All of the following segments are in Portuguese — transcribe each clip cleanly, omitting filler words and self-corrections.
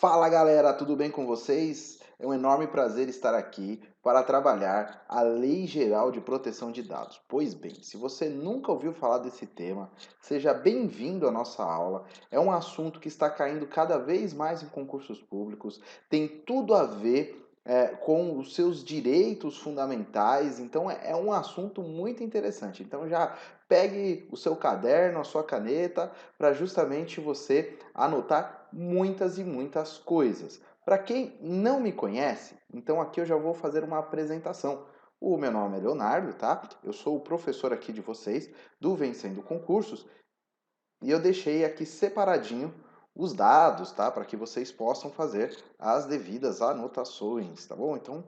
Fala galera, tudo bem com vocês? É um enorme prazer estar aqui para trabalhar a Lei Geral de Proteção de Dados. Pois bem, se você nunca ouviu falar desse tema, seja bem-vindo à nossa aula. É um assunto que está caindo cada vez mais em concursos públicos, tem tudo a ver com os seus direitos fundamentais, então é um assunto muito interessante. Então já pegue o seu caderno, a sua caneta, para justamente você anotar muitas e muitas coisas. Para quem não me conhece, então aqui eu já vou fazer uma apresentação. O meu nome é Leonardo, tá? Eu sou o professor aqui de vocês do Vencendo Concursos e eu deixei aqui separadinho os dados, tá? Para que vocês possam fazer as devidas anotações, tá bom? Então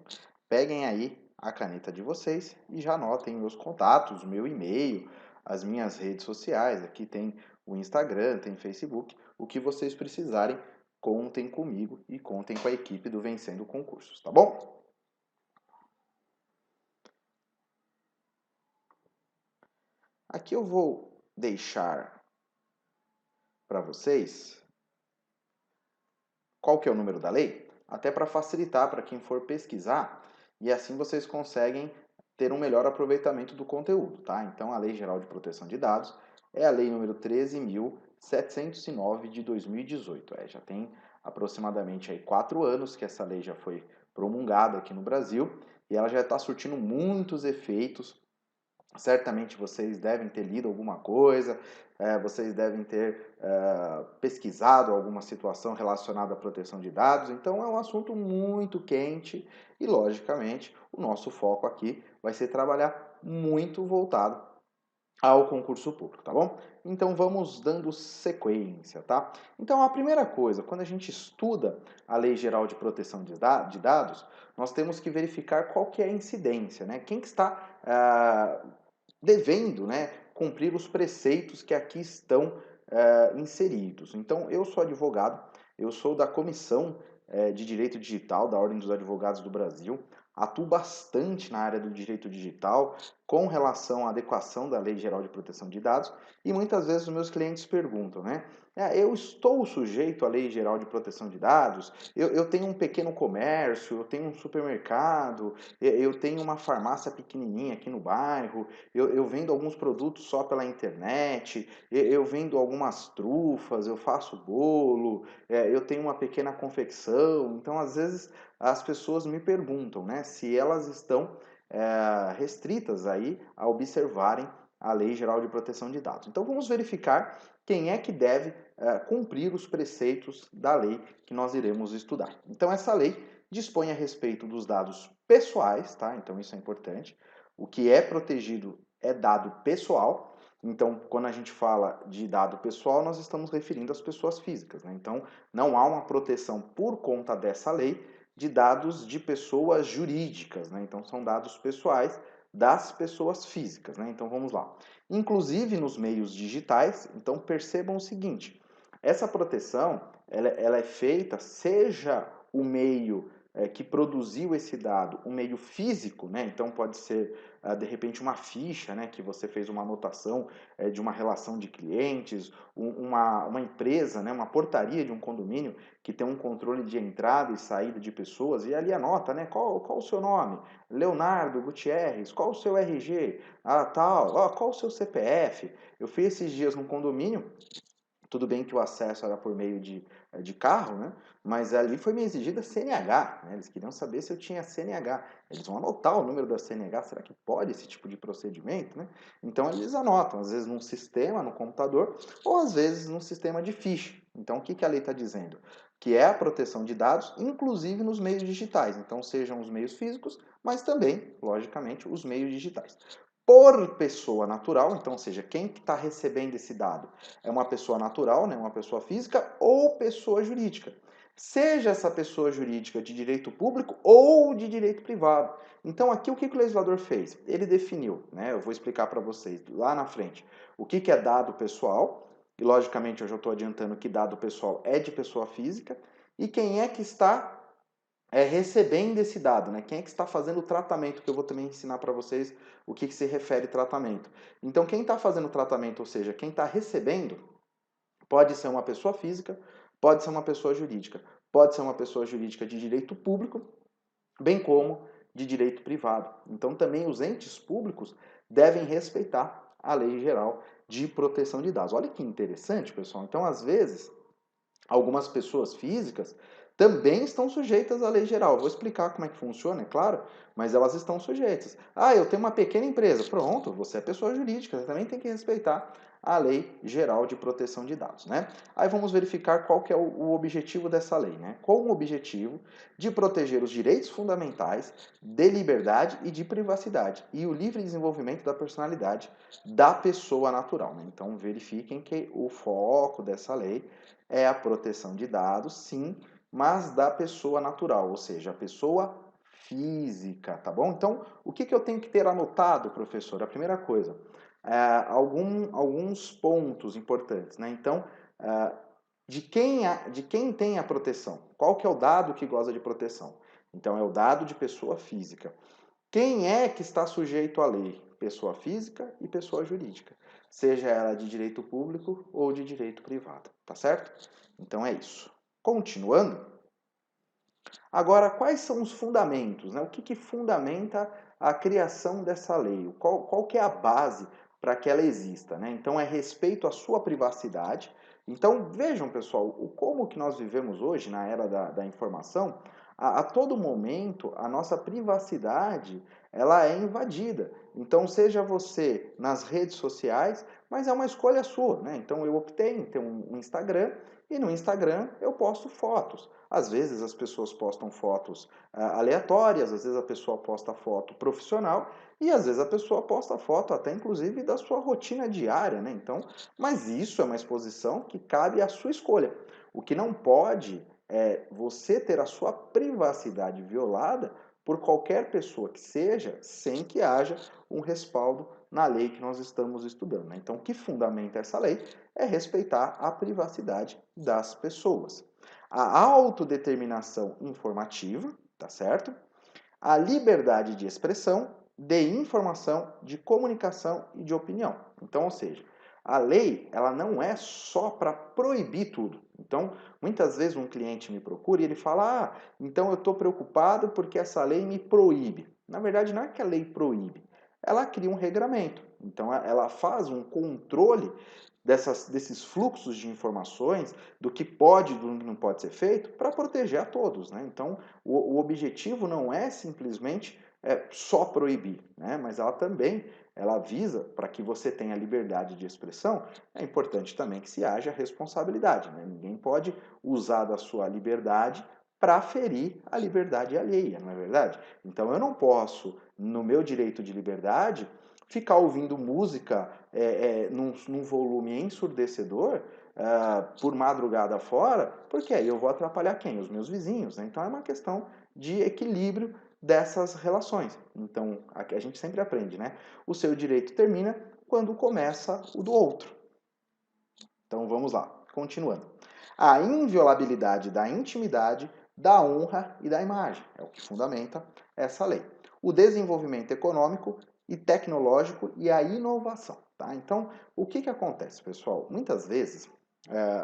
peguem aí a caneta de vocês e já anotem meus contatos, meu e-mail, as minhas redes sociais. Aqui tem o Instagram, tem Facebook. O que vocês precisarem, contem comigo e contem com a equipe do Vencendo Concursos, tá bom? Aqui eu vou deixar para vocês qual que é o número da lei, até para facilitar para quem for pesquisar e assim vocês conseguem ter um melhor aproveitamento do conteúdo, tá? Então a Lei Geral de Proteção de Dados é a lei número 13.709 de 2018. Já tem aproximadamente aí 4 anos que essa lei já foi promulgada aqui no Brasil e ela já está surtindo muitos efeitos. Certamente vocês devem ter lido alguma coisa, vocês devem ter pesquisado alguma situação relacionada à proteção de dados. Então é um assunto muito quente e, logicamente, o nosso foco aqui vai ser trabalhar muito voltado ao concurso público, tá bom? Então vamos dando sequência, tá? Então a primeira coisa, quando a gente estuda a Lei Geral de Proteção de Dados, nós temos que verificar qual que é a incidência, né? Quem que está devendo, né, cumprir os preceitos que aqui estão inseridos. Então, eu sou advogado, eu sou da Comissão de Direito Digital da Ordem dos Advogados do Brasil, atuo bastante na área do direito digital com relação à adequação da Lei Geral de Proteção de Dados e muitas vezes os meus clientes perguntam, né? Eu estou sujeito à Lei Geral de Proteção de Dados? Eu tenho um pequeno comércio, eu tenho um supermercado, eu tenho uma farmácia pequenininha aqui no bairro, eu vendo alguns produtos só pela internet, eu vendo algumas trufas, eu faço bolo, eu tenho uma pequena confecção. Então, às vezes, as pessoas me perguntam, né, se elas estão restritas aí a observarem a Lei Geral de Proteção de Dados. Então, vamos verificar quem é que deve cumprir os preceitos da lei que nós iremos estudar. Então, essa lei dispõe a respeito dos dados pessoais, tá? Então, isso é importante. O que é protegido é dado pessoal. Então, quando a gente fala de dado pessoal, nós estamos referindo às pessoas físicas, né? Então, não há uma proteção por conta dessa lei de dados de pessoas jurídicas, né? Então, são dados pessoais das pessoas físicas, né? Então, vamos lá. Inclusive nos meios digitais, então percebam o seguinte: essa proteção ela é feita, seja o meio que produziu esse dado, um meio físico, né? Então pode ser de repente uma ficha, né? Que você fez uma anotação de uma relação de clientes, uma empresa, né? Uma portaria de um condomínio que tem um controle de entrada e saída de pessoas e ali anota, né? Qual o seu nome? Leonardo Gutierrez. Qual o seu RG? Ah, tal. Ah, qual o seu CPF? Eu fiz esses dias num condomínio. Tudo bem que o acesso era por meio de carro, né? Mas ali foi me exigida CNH, né? Eles queriam saber se eu tinha CNH. Eles vão anotar o número da CNH, será que pode esse tipo de procedimento, né? Então eles anotam, às vezes num sistema, no computador, ou às vezes num sistema de ficha. Então o que a lei está dizendo? Que é a proteção de dados, inclusive nos meios digitais. Então sejam os meios físicos, mas também, logicamente, os meios digitais por pessoa natural, então, ou seja, quem que está recebendo esse dado? É uma pessoa natural, né, uma pessoa física ou pessoa jurídica. Seja essa pessoa jurídica de direito público ou de direito privado. Então, aqui o que o legislador fez? Ele definiu, né, eu vou explicar para vocês lá na frente, o que é dado pessoal, e logicamente eu já estou adiantando que dado pessoal é de pessoa física, e quem é que está recebendo esse dado, né? Quem é que está fazendo o tratamento, que eu vou também ensinar para vocês o que se refere tratamento. Então, quem está fazendo o tratamento, ou seja, quem está recebendo, pode ser uma pessoa física, pode ser uma pessoa jurídica. pode ser uma pessoa jurídica de direito público, bem como de direito privado. Então, também os entes públicos devem respeitar a Lei Geral de Proteção de Dados. Olha que interessante, pessoal. Então, às vezes, algumas pessoas físicas também estão sujeitas à lei geral. Vou explicar como é que funciona, é claro, mas elas estão sujeitas. Ah, eu tenho uma pequena empresa. Pronto, você é pessoa jurídica, você também tem que respeitar a Lei Geral de Proteção de Dados, né? Aí vamos verificar qual que é o objetivo dessa lei, né? Com o objetivo de proteger os direitos fundamentais de liberdade e de privacidade e o livre desenvolvimento da personalidade da pessoa natural, né? Então verifiquem que o foco dessa lei é a proteção de dados, sim, mas da pessoa natural, ou seja, a pessoa física, tá bom? Então, o que eu tenho que ter anotado, professor? A primeira coisa, alguns pontos importantes, né? Então, de quem tem a proteção? Qual que é o dado que goza de proteção? Então, é o dado de pessoa física. Quem é que está sujeito à lei? Pessoa física e pessoa jurídica, seja ela de direito público ou de direito privado, tá certo? Então é isso. Continuando, agora quais são os fundamentos, né? O que fundamenta a criação dessa lei? Qual que é a base para que ela exista, né? Então é respeito à sua privacidade. Então vejam, pessoal, como que nós vivemos hoje na era da informação, a todo momento a nossa privacidade ela é invadida. Então seja você nas redes sociais, mas é uma escolha sua, né? Então eu optei em ter um Instagram e no Instagram eu posto fotos. Às vezes as pessoas postam fotos aleatórias, às vezes a pessoa posta foto profissional e às vezes a pessoa posta foto até inclusive da sua rotina diária, né? Então, mas isso é uma exposição que cabe à sua escolha. O que não pode é você ter a sua privacidade violada por qualquer pessoa que seja, sem que haja um respaldo na lei que nós estamos estudando, né? Então, o que fundamenta essa lei é respeitar a privacidade das pessoas. A autodeterminação informativa, tá certo? A liberdade de expressão, de informação, de comunicação e de opinião. Então, ou seja, a lei ela não é só para proibir tudo. Então, muitas vezes um cliente me procura e ele fala: então eu estou preocupado porque essa lei me proíbe. Na verdade, não é que a lei proíbe, ela cria um regramento. Então, ela faz um controle desses fluxos de informações, do que pode e do que não pode ser feito, para proteger a todos, né? Então, o objetivo não é simplesmente só proibir, né? Mas ela visa para que você tenha liberdade de expressão. É importante também que se haja responsabilidade, né? Ninguém pode usar da sua liberdade para ferir a liberdade alheia, não é verdade? Então, eu não posso, no meu direito de liberdade, ficar ouvindo música num volume ensurdecedor por madrugada fora, porque aí eu vou atrapalhar quem? Os meus vizinhos. Né? Então é uma questão de equilíbrio dessas relações. Então a gente sempre aprende, né? O seu direito termina quando começa o do outro. Então vamos lá, continuando. A inviolabilidade da intimidade, da honra e da imagem é o que fundamenta essa lei. O desenvolvimento econômico e tecnológico e a inovação. Tá? Então, o que acontece, pessoal? Muitas vezes,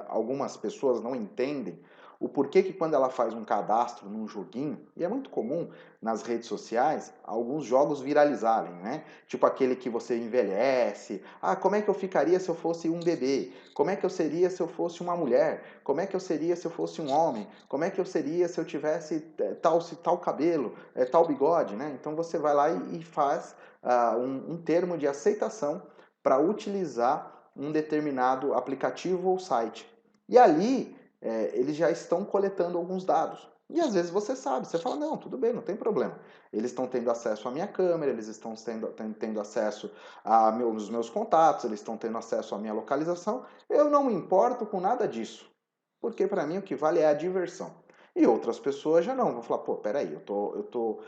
algumas pessoas não entendem o porquê que quando ela faz um cadastro num joguinho, e é muito comum nas redes sociais, alguns jogos viralizarem, né? Tipo aquele que você envelhece. Como é que eu ficaria se eu fosse um bebê? Como é que eu seria se eu fosse uma mulher? Como é que eu seria se eu fosse um homem? Como é que eu seria se eu tivesse tal cabelo, tal bigode, né? Então você vai lá e faz um termo de aceitação para utilizar um determinado aplicativo ou site. E ali eles já estão coletando alguns dados. E às vezes você sabe, você fala, não, tudo bem, não tem problema. Eles estão tendo acesso à minha câmera, eles estão tendo acesso aos meus contatos, eles estão tendo acesso à minha localização. Eu não me importo com nada disso, porque para mim o que vale é a diversão. E outras pessoas já não, vão falar, pô, peraí, eu tô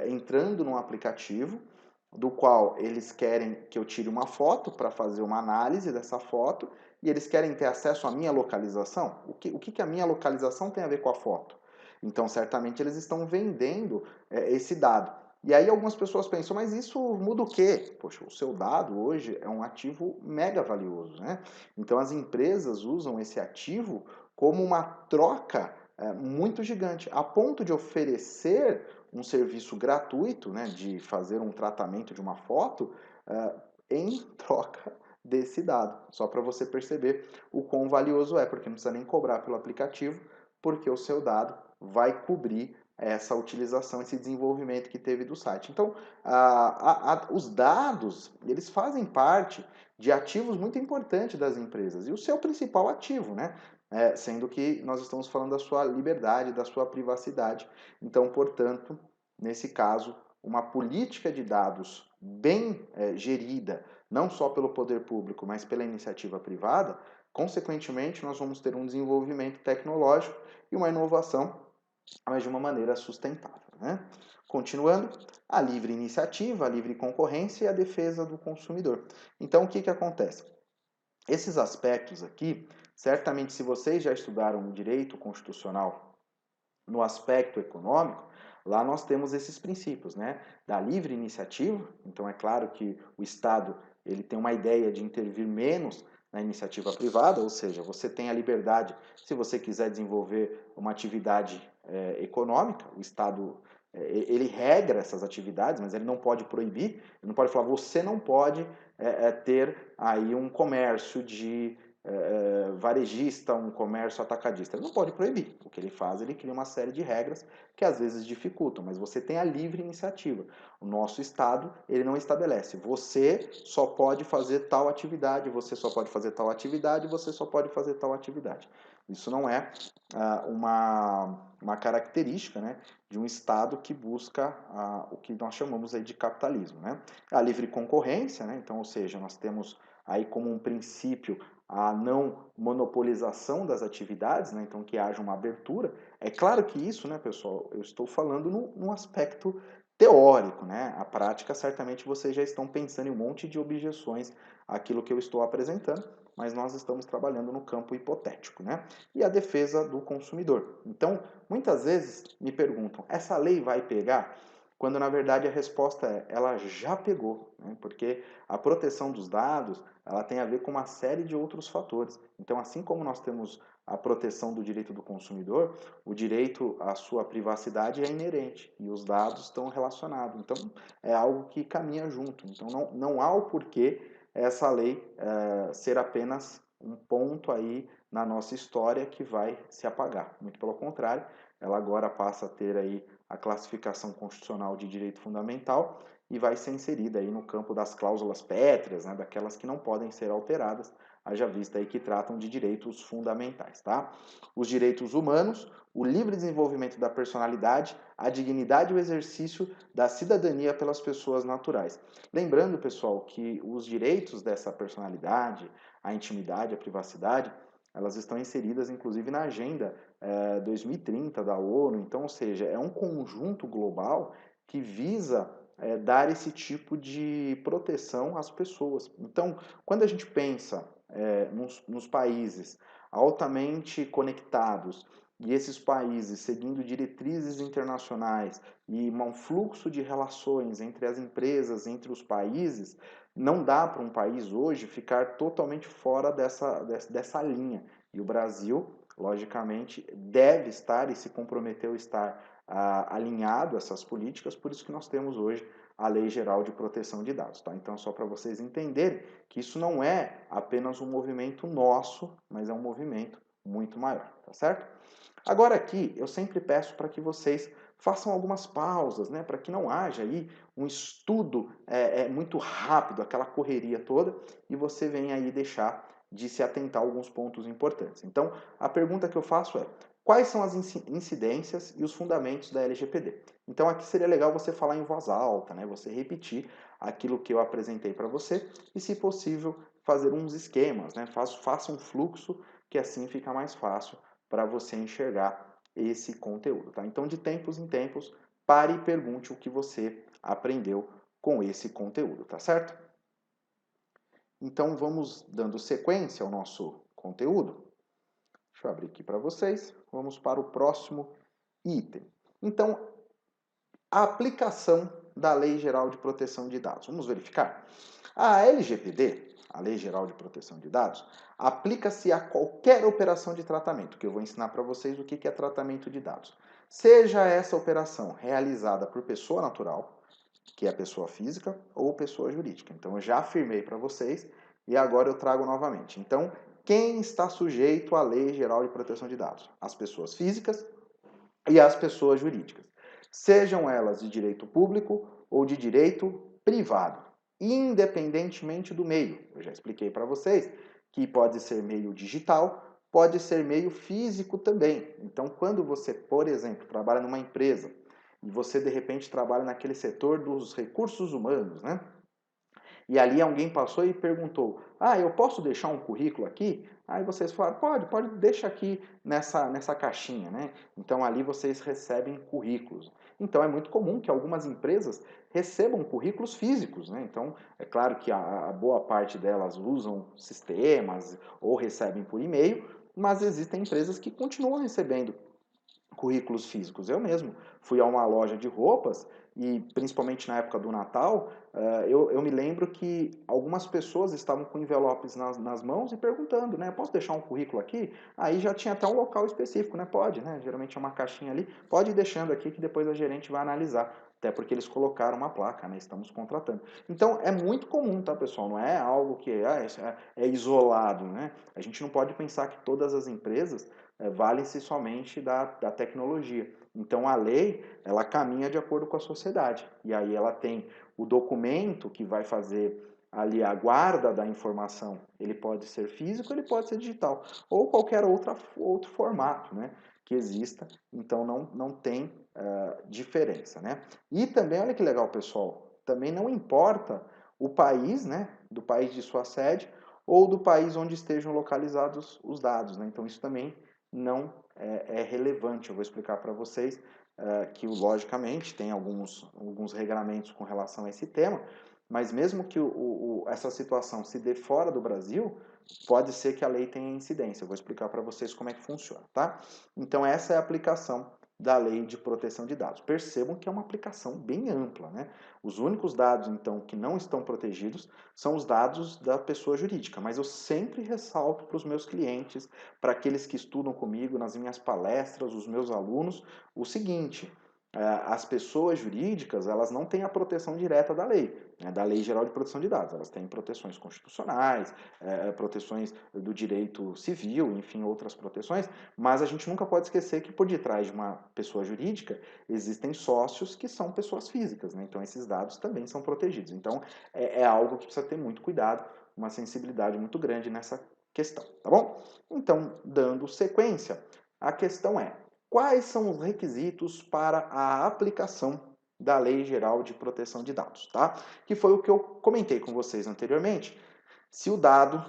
entrando num aplicativo do qual eles querem que eu tire uma foto para fazer uma análise dessa foto e eles querem ter acesso à minha localização. O que a minha localização tem a ver com a foto? Então, certamente eles estão vendendo esse dado. E aí algumas pessoas pensam, mas isso muda o quê? Poxa, o seu dado hoje é um ativo mega valioso, né? Então as empresas usam esse ativo como uma troca muito gigante, a ponto de oferecer um serviço gratuito, né, de fazer um tratamento de uma foto, em troca desse dado. Só para você perceber o quão valioso é, porque não precisa nem cobrar pelo aplicativo, porque o seu dado vai cobrir essa utilização, esse desenvolvimento que teve do site. Então, os dados, eles fazem parte de ativos muito importantes das empresas. E o seu principal ativo, né? Sendo que nós estamos falando da sua liberdade, da sua privacidade. Então, portanto, nesse caso, uma política de dados bem gerida, não só pelo poder público, mas pela iniciativa privada, consequentemente, nós vamos ter um desenvolvimento tecnológico e uma inovação, mas de uma maneira sustentável, né? Continuando, a livre iniciativa, a livre concorrência e a defesa do consumidor. Então, o que acontece? Esses aspectos aqui, certamente, se vocês já estudaram direito constitucional no aspecto econômico, lá nós temos esses princípios, né? Da livre iniciativa. Então, é claro que o Estado ele tem uma ideia de intervir menos na iniciativa privada, ou seja, você tem a liberdade, se você quiser desenvolver uma atividade econômica, o Estado ele regra essas atividades, mas ele não pode proibir, ele não pode falar, você não pode ter aí um comércio de varejista, um comércio atacadista. Ele não pode proibir. O que ele faz, ele cria uma série de regras que às vezes dificultam, mas você tem a livre iniciativa. O nosso Estado, ele não estabelece. Você só pode fazer tal atividade, você só pode fazer tal atividade, você só pode fazer tal atividade. Isso não é uma característica, né, de um Estado que busca o que nós chamamos aí de capitalismo, né? A livre concorrência, né? Então, ou seja, nós temos aí como um princípio a não monopolização das atividades, né? Então que haja uma abertura. É claro que isso, né, pessoal, eu estou falando no aspecto teórico, né? A prática, certamente vocês já estão pensando em um monte de objeções àquilo que eu estou apresentando, mas nós estamos trabalhando no campo hipotético, né? E a defesa do consumidor. Então, muitas vezes me perguntam, essa lei vai pegar? Quando na verdade a resposta é, ela já pegou, né? Porque a proteção dos dados, ela tem a ver com uma série de outros fatores. Então, assim como nós temos a proteção do direito do consumidor, o direito à sua privacidade é inerente e os dados estão relacionados. Então, é algo que caminha junto. Então, não há o porquê essa lei ser apenas um ponto aí na nossa história que vai se apagar. Muito pelo contrário, ela agora passa a ter aí a classificação constitucional de direito fundamental e vai ser inserida aí no campo das cláusulas pétreas, né, daquelas que não podem ser alteradas, haja vista aí que tratam de direitos fundamentais, tá? Os direitos humanos, o livre desenvolvimento da personalidade, a dignidade e o exercício da cidadania pelas pessoas naturais. Lembrando, pessoal, que os direitos dessa personalidade, a intimidade, a privacidade, elas estão inseridas, inclusive, na Agenda 2030 da ONU. Então, ou seja, é um conjunto global que visa dar esse tipo de proteção às pessoas. Então, quando a gente pensa nos países altamente conectados e esses países seguindo diretrizes internacionais e um fluxo de relações entre as empresas, entre os países, não dá para um país hoje ficar totalmente fora dessa linha. E o Brasil, logicamente, deve estar e se comprometeu a estar alinhado a essas políticas, por isso que nós temos hoje a Lei Geral de Proteção de Dados. Tá? Então, só para vocês entenderem que isso não é apenas um movimento nosso, mas é um movimento muito maior, tá certo? Agora aqui, eu sempre peço para que vocês façam algumas pausas, né, para que não haja aí um estudo muito rápido, aquela correria toda, e você venha aí deixar de se atentar a alguns pontos importantes. Então, a pergunta que eu faço é, quais são as incidências e os fundamentos da LGPD? Então, aqui seria legal você falar em voz alta, né, você repetir aquilo que eu apresentei para você e, se possível, fazer uns esquemas, né, faça um fluxo que assim fica mais fácil para você enxergar esse conteúdo, tá? Então, de tempos em tempos, pare e pergunte o que você aprendeu com esse conteúdo, tá certo? Então, vamos dando sequência ao nosso conteúdo. Deixa eu abrir aqui para vocês. Vamos para o próximo item. Então, a aplicação da Lei Geral de Proteção de Dados. Vamos verificar? A LGPD, a Lei Geral de Proteção de Dados, aplica-se a qualquer operação de tratamento, que eu vou ensinar para vocês o que é tratamento de dados. Seja essa operação realizada por pessoa natural, que é a pessoa física, ou pessoa jurídica. Então, eu já afirmei para vocês e agora eu trago novamente. Então, quem está sujeito à Lei Geral de Proteção de Dados? As pessoas físicas e as pessoas jurídicas, sejam elas de direito público ou de direito privado, independentemente do meio. Eu já expliquei para vocês que pode ser meio digital, pode ser meio físico também. Então, quando você, por exemplo, trabalha numa empresa e você de repente trabalha naquele setor dos recursos humanos, né? E ali alguém passou e perguntou: "Ah, eu posso deixar um currículo aqui?" Aí vocês falaram: "Pode, deixa aqui nessa caixinha, né?" Então ali vocês recebem currículos. Então é muito comum que algumas empresas recebam currículos físicos, né? Então é claro que a boa parte delas usam sistemas ou recebem por e-mail, mas existem empresas que continuam recebendo currículos físicos. Eu mesmo fui a uma loja de roupas e, principalmente na época do Natal, eu me lembro que algumas pessoas estavam com envelopes nas mãos e perguntando, né? Posso deixar um currículo aqui? Aí já tinha até um local específico, né? Pode, né? Geralmente é uma caixinha ali. Pode ir deixando aqui que depois a gerente vai analisar. Até porque eles colocaram uma placa, né? Estamos contratando. Então é muito comum, tá, pessoal? Não é algo que é isolado, né? A gente não pode pensar que todas as empresas valem-se somente da tecnologia. Então a lei, ela caminha de acordo com a sociedade. E aí ela tem o documento que vai fazer ali a guarda da informação. Ele pode ser físico, ele pode ser digital, ou qualquer outro formato, né, que exista. Então não tem diferença, né? E também, olha que legal, pessoal, também não importa o país, né, do país de sua sede, ou do país onde estejam localizados os dados, né? Então isso também não é relevante. Eu vou explicar para vocês que, logicamente, tem alguns regramentos com relação a esse tema, mas mesmo que essa situação se dê fora do Brasil, pode ser que a lei tenha incidência. Eu vou explicar para vocês como é que funciona, tá? Então, essa é a aplicação da lei de proteção de dados. Percebam que é uma aplicação bem ampla, né? Os únicos dados, então, que não estão protegidos são os dados da pessoa jurídica, mas eu sempre ressalto para os meus clientes, para aqueles que estudam comigo nas minhas palestras, os meus alunos, o seguinte: as pessoas jurídicas, elas não têm a proteção direta da lei, né, da Lei Geral de Proteção de Dados. Elas têm proteções constitucionais, proteções do direito civil, enfim, outras proteções, mas a gente nunca pode esquecer que por detrás de uma pessoa jurídica existem sócios que são pessoas físicas, né? Então esses dados também são protegidos. Então é algo que precisa ter muito cuidado, uma sensibilidade muito grande nessa questão, tá bom? Então, dando sequência, a questão é: quais são os requisitos para a aplicação da Lei Geral de Proteção de Dados, tá? Que foi o que eu comentei com vocês anteriormente. Se o dado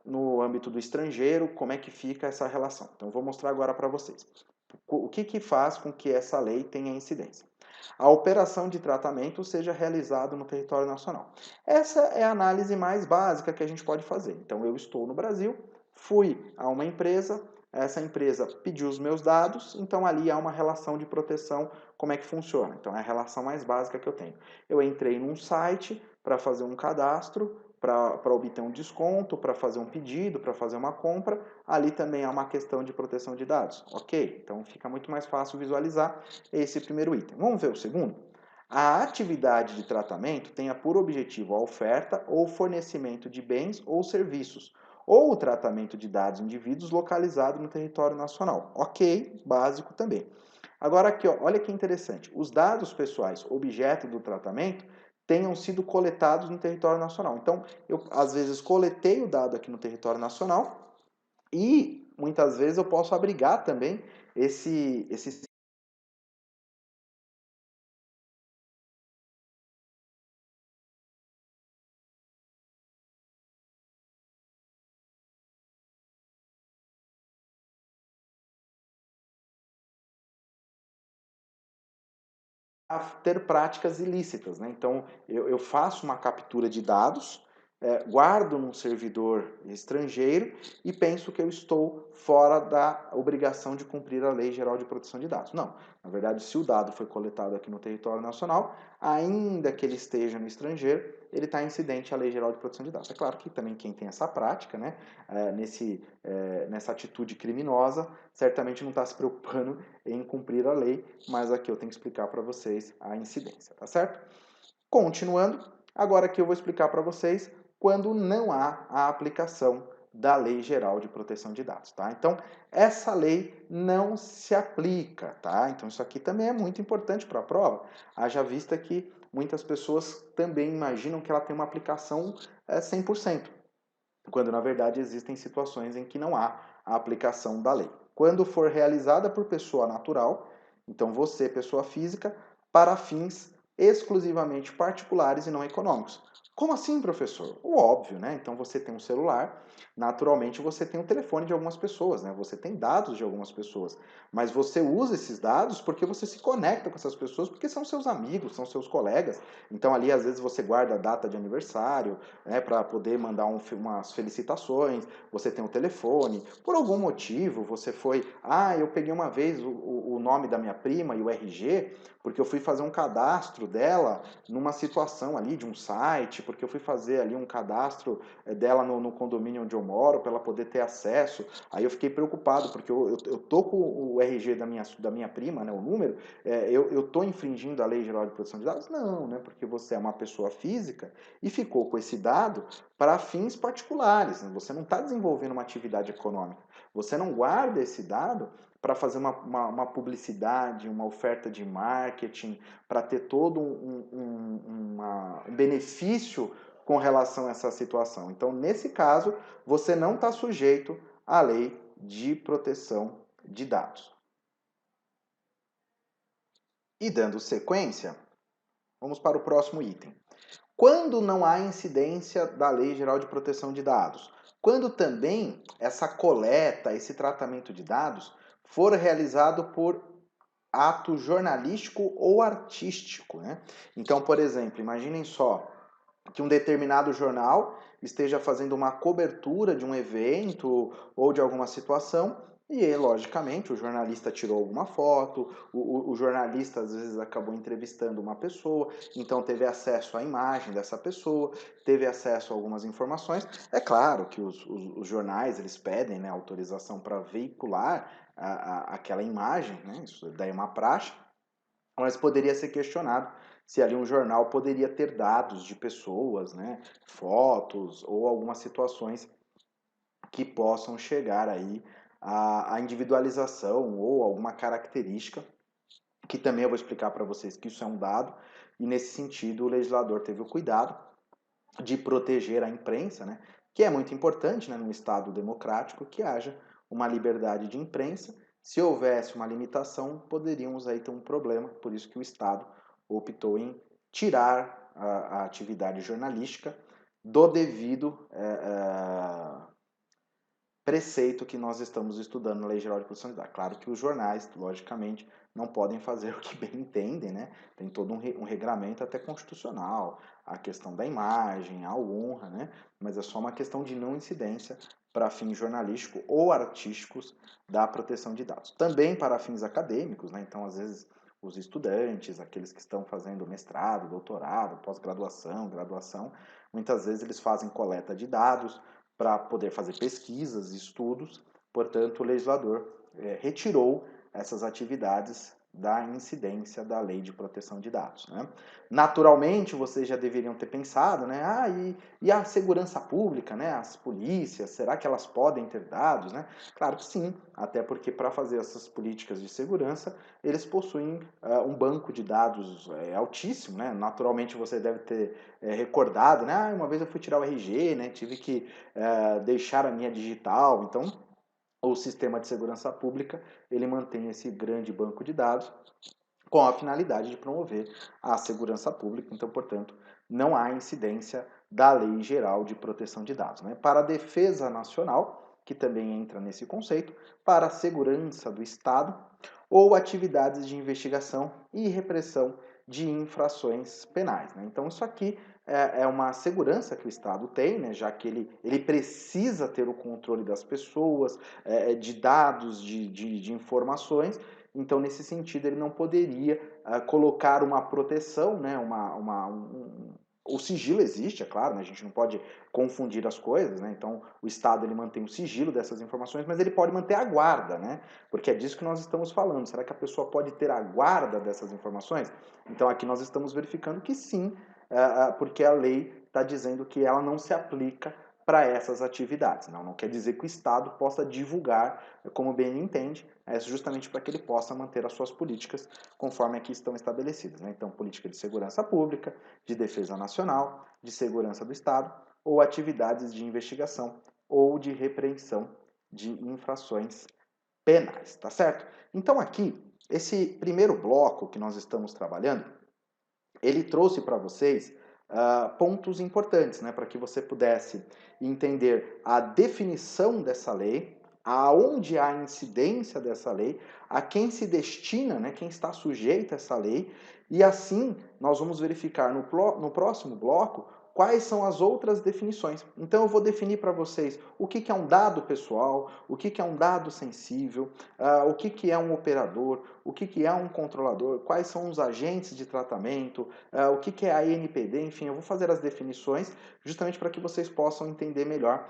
no âmbito do estrangeiro, como é que fica essa relação? Então, eu vou mostrar agora para vocês. O que faz com que essa lei tenha incidência? A operação de tratamento seja realizada no território nacional. Essa é a análise mais básica que a gente pode fazer. Então, eu estou no Brasil, fui a uma empresa, essa empresa pediu os meus dados, então ali há uma relação de proteção. Como é que funciona? Então, é a relação mais básica que eu tenho. Eu entrei num site para fazer um cadastro, para obter um desconto, para fazer um pedido, para fazer uma compra. Ali também há uma questão de proteção de dados. Ok? Então fica muito mais fácil visualizar esse primeiro item. Vamos ver o segundo? A atividade de tratamento tenha por objetivo a oferta ou fornecimento de bens ou serviços, ou o tratamento de dados de indivíduos localizados no território nacional. Ok, básico também. Agora aqui, ó, olha que interessante. Os dados pessoais objeto do tratamento tenham sido coletados no território nacional. Então, eu às vezes coletei o dado aqui no território nacional e muitas vezes eu posso abrigar também esse a ter práticas ilícitas, né? Então, eu faço uma captura de dados guardo num servidor estrangeiro e penso que eu estou fora da obrigação de cumprir a Lei Geral de Proteção de Dados. Não, na verdade, se o dado foi coletado aqui no território nacional, ainda que ele esteja no estrangeiro, ele está incidente à Lei Geral de Proteção de Dados. É claro que também quem tem essa prática, né, nessa atitude criminosa, certamente não está se preocupando em cumprir a lei, mas aqui eu tenho que explicar para vocês a incidência, tá certo? Continuando, agora aqui eu vou explicar para vocês quando não há a aplicação da Lei Geral de Proteção de Dados, tá? Então, essa lei não se aplica, tá? Então, isso aqui também é muito importante para a prova, haja vista que muitas pessoas também imaginam que ela tem uma aplicação 100%, quando na verdade existem situações em que não há a aplicação da lei. Quando for realizada por pessoa natural, então você, pessoa física, para fins exclusivamente particulares e não econômicos. Como assim, professor? O óbvio, né? Então você tem um celular, naturalmente você tem o telefone de algumas pessoas, né? Você tem dados de algumas pessoas, mas você usa esses dados porque você se conecta com essas pessoas, porque são seus amigos, são seus colegas. Então ali às vezes você guarda a data de aniversário, né, para poder mandar umas felicitações, você tem o telefone, por algum motivo você foi, eu peguei uma vez o nome da minha prima e o RG, porque eu fui fazer um cadastro dela numa situação ali de um site, porque eu fui fazer ali um cadastro dela no condomínio onde eu moro, para ela poder ter acesso. Aí eu fiquei preocupado, porque eu tô com o RG da minha prima, né, o número, eu tô infringindo a Lei Geral de Proteção de Dados? Não, né, porque você é uma pessoa física e ficou com esse dado para fins particulares. Né? Você não está desenvolvendo uma atividade econômica. Você não guarda esse dado para fazer uma publicidade, uma oferta de marketing, para ter todo um benefício com relação a essa situação. Então, nesse caso, você não está sujeito à lei de proteção de dados. E dando sequência, vamos para o próximo item. Quando não há incidência da Lei Geral de Proteção de Dados? Quando também essa coleta, esse tratamento de dados for realizado por ato jornalístico ou artístico, né? Então, por exemplo, imaginem só que um determinado jornal esteja fazendo uma cobertura de um evento ou de alguma situação e, logicamente, o jornalista tirou alguma foto, o jornalista às vezes acabou entrevistando uma pessoa, então teve acesso à imagem dessa pessoa, teve acesso a algumas informações. É claro que os jornais eles pedem, né, autorização para veicular aquela imagem, né, isso daí é uma praxe, mas poderia ser questionado se ali um jornal poderia ter dados de pessoas, né, fotos ou algumas situações que possam chegar aí à individualização ou alguma característica, que também eu vou explicar para vocês que isso é um dado, e nesse sentido o legislador teve o cuidado de proteger a imprensa, né, que é muito importante, né, num Estado democrático, que haja uma liberdade de imprensa. Se houvesse uma limitação, poderíamos aí ter um problema, por isso que o Estado optou em tirar a atividade jornalística do devido preceito que nós estamos estudando na Lei Geral de Proteção de Dados. Claro que os jornais, logicamente, não podem fazer o que bem entendem, né? Tem todo um regramento até constitucional, a questão da imagem, a honra, né? Mas é só uma questão de não incidência para fins jornalísticos ou artísticos da proteção de dados. Também para fins acadêmicos, né? Então, às vezes, os estudantes, aqueles que estão fazendo mestrado, doutorado, pós-graduação, graduação, muitas vezes eles fazem coleta de dados para poder fazer pesquisas, estudos. Portanto, o legislador retirou essas atividades da incidência da Lei de Proteção de Dados. Né? Naturalmente, vocês já deveriam ter pensado, né? E a segurança pública, né? As polícias, será que elas podem ter dados? Né? Claro que sim, até porque para fazer essas políticas de segurança, eles possuem um banco de dados altíssimo. Né? Naturalmente, você deve ter recordado, né? Uma vez eu fui tirar o RG, né? Tive que deixar a minha digital. Então, o sistema de segurança pública ele mantém esse grande banco de dados com a finalidade de promover a segurança pública. Então, portanto, não há incidência da Lei Geral de Proteção de Dados. Né? Para a defesa nacional, que também entra nesse conceito, para a segurança do Estado ou atividades de investigação e repressão de infrações penais. Né? Então, isso aqui é uma segurança que o Estado tem, né, já que ele precisa ter o controle das pessoas, de dados, de informações. Então, nesse sentido, ele não poderia colocar uma proteção, né, o sigilo existe, é claro, né, a gente não pode confundir as coisas, né, então o Estado ele mantém o sigilo dessas informações, mas ele pode manter a guarda, né, porque é disso que nós estamos falando. Será que a pessoa pode ter a guarda dessas informações? Então aqui nós estamos verificando que sim, porque a lei está dizendo que ela não se aplica para essas atividades. Não quer dizer que o Estado possa divulgar como bem ele entende, é justamente para que ele possa manter as suas políticas conforme aqui estão estabelecidas, né? Então, política de segurança pública, de defesa nacional, de segurança do Estado, ou atividades de investigação ou de repreensão de infrações penais, tá certo? Então, aqui, esse primeiro bloco que nós estamos trabalhando, ele trouxe para vocês pontos importantes, né, para que você pudesse entender a definição dessa lei, aonde há incidência dessa lei, a quem se destina, né, quem está sujeito a essa lei, e assim nós vamos verificar no próximo bloco quais são as outras definições. Então eu vou definir para vocês o que é um dado pessoal, o que é um dado sensível, o que é um operador, o que é um controlador, quais são os agentes de tratamento, o que é a NPD, enfim, eu vou fazer as definições justamente para que vocês possam entender melhor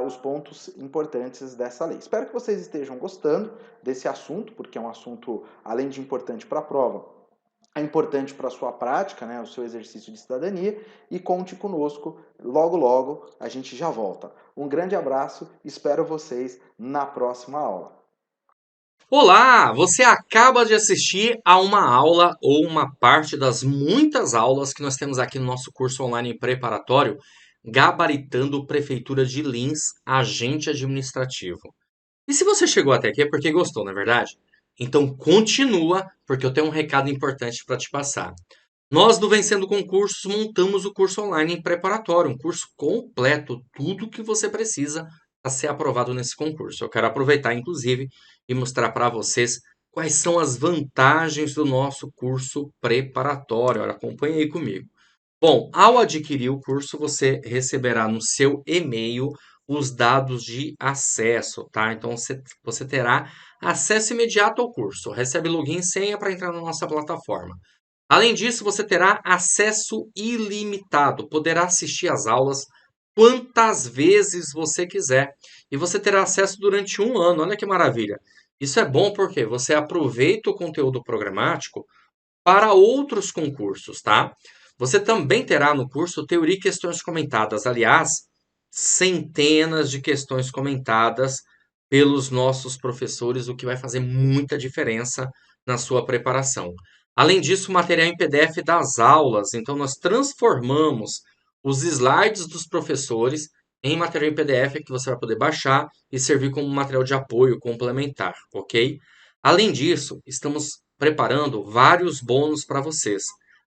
os pontos importantes dessa lei. Espero que vocês estejam gostando desse assunto, porque é um assunto, além de importante para a prova, é importante para a sua prática, né, o seu exercício de cidadania, e conte conosco, logo logo a gente já volta. Um grande abraço, espero vocês na próxima aula. Olá! Você acaba de assistir a uma aula ou uma parte das muitas aulas que nós temos aqui no nosso curso online preparatório, Gabaritando Prefeitura de Lins, Agente Administrativo. E se você chegou até aqui é porque gostou, não é verdade? Então continua, porque eu tenho um recado importante para te passar. Nós do Vencendo Concursos montamos o curso online preparatório, um curso completo, tudo o que você precisa para ser aprovado nesse concurso. Eu quero aproveitar, inclusive, e mostrar para vocês quais são as vantagens do nosso curso preparatório. Olha, acompanhe aí comigo. Bom, ao adquirir o curso, você receberá no seu e-mail os dados de acesso, tá? Então você terá acesso imediato ao curso. Recebe login e senha para entrar na nossa plataforma. Além disso, você terá acesso ilimitado, poderá assistir às aulas quantas vezes você quiser. E você terá acesso durante um ano. Olha que maravilha! Isso é bom porque você aproveita o conteúdo programático para outros concursos, tá? Você também terá no curso Teoria e Questões Comentadas. Aliás, centenas de questões comentadas pelos nossos professores, o que vai fazer muita diferença na sua preparação. Além disso, material em PDF das aulas. Então, nós transformamos os slides dos professores em material em PDF que você vai poder baixar e servir como material de apoio complementar, ok? Além disso, estamos preparando vários bônus para vocês.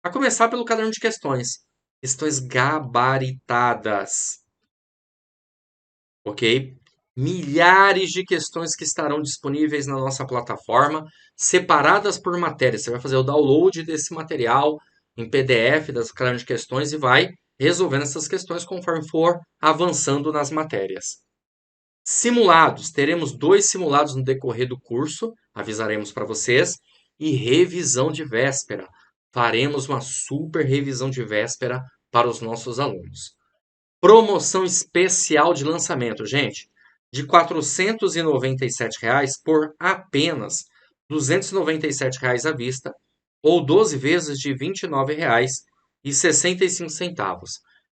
A começar pelo caderno de questões. Questões gabaritadas, ok? Milhares de questões que estarão disponíveis na nossa plataforma, separadas por matéria. Você vai fazer o download desse material em PDF das caderno de questões e vai resolvendo essas questões conforme for avançando nas matérias. Simulados. Teremos 2 simulados no decorrer do curso, avisaremos para vocês. E revisão de véspera. Faremos uma super revisão de véspera para os nossos alunos. Promoção especial de lançamento, gente, de R$ 497 por apenas R$ 297 à vista ou 12 vezes de R$ 29,65.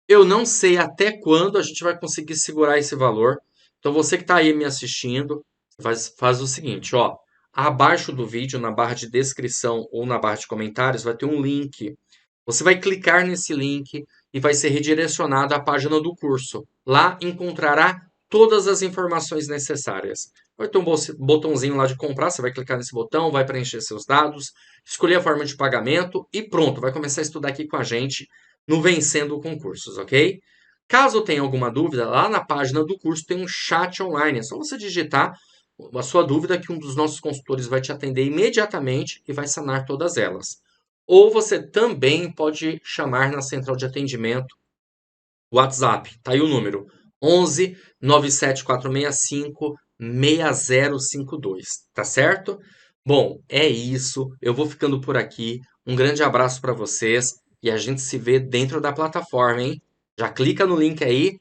Eu não sei até quando a gente vai conseguir segurar esse valor. Então você que está aí me assistindo, faz o seguinte, ó, abaixo do vídeo, na barra de descrição ou na barra de comentários, vai ter um link. Você vai clicar nesse link e vai ser redirecionado à página do curso. Lá encontrará todas as informações necessárias. Vai ter um botãozinho lá de comprar, você vai clicar nesse botão, vai preencher seus dados, escolher a forma de pagamento e pronto, vai começar a estudar aqui com a gente no Vencendo Concursos, ok? Caso tenha alguma dúvida, lá na página do curso tem um chat online. É só você digitar a sua dúvida que um dos nossos consultores vai te atender imediatamente e vai sanar todas elas. ou você também pode chamar na central de atendimento WhatsApp, tá aí o número 11 97465 6052, tá certo? Bom, é isso. Eu vou ficando por aqui. Um grande abraço para vocês e a gente se vê dentro da plataforma, hein? Já clica no link aí,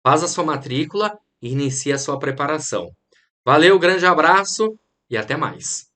faz a sua matrícula e inicia a sua preparação. Valeu, grande abraço e até mais.